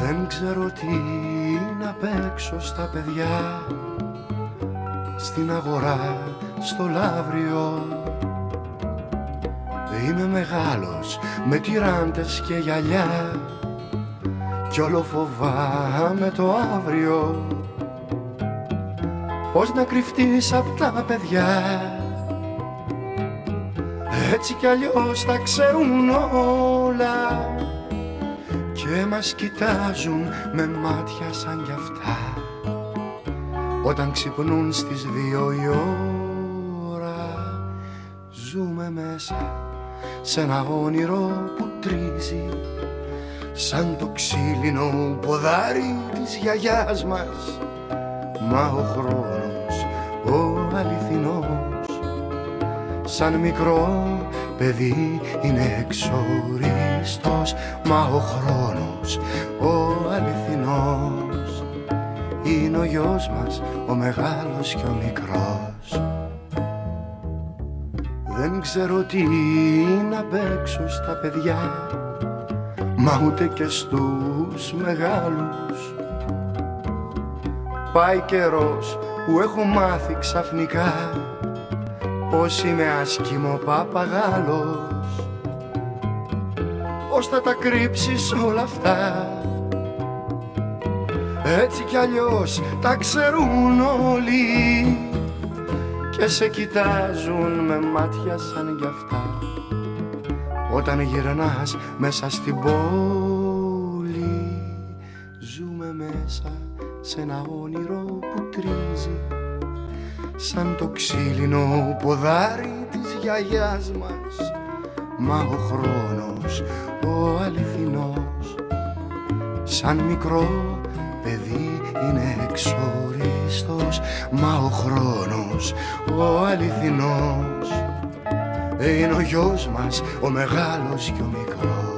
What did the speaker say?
Δεν ξέρω τι να παίξω στα παιδιά, στην αγορά, στο λαύριο. Είμαι μεγάλος με τυράντες και γυαλιά κι όλο φοβάμαι το αύριο. Πώς να κρυφτείς απ' τα παιδιά, έτσι κι αλλιώς τα ξέρουν όλα και μας κοιτάζουν με μάτια σαν κι αυτά όταν ξυπνούν στις 2 η ώρα. Ζούμε μέσα σε ένα όνειρο που τρίζει σαν το ξύλινο ποδάρι της γιαγιάς μας. Μα ο χρόνος, ο αληθινός, σαν μικρό παιδί είναι εξοριστός. Μα ο χρόνος, ο αληθινός, είναι ο γιος μας, ο μεγάλος και ο μικρός. Δεν ξέρω τι να παίξω στα παιδιά, μα ούτε και στους μεγάλους. Πάει καιρός που έχω μάθει ξαφνικά πως είμαι άσχημο παπαγάλος. Πώς θα τα κρύψεις όλα αυτά, έτσι κι αλλιώς τα ξέρουν όλοι και σε κοιτάζουν με μάτια σαν κι αυτά όταν γυρνάς μέσα στην πόλη. Ζούμε μέσα σε ένα όνειρο που τρίζει σαν το ξύλινο ποδάρι της γιαγιάς μας. Μα ο χρόνος, ο αληθινός, σαν μικρό παιδί είναι εξοριστός. Μα ο χρόνος, ο αληθινός, είναι ο γιος μας, ο μεγάλος και ο μικρός.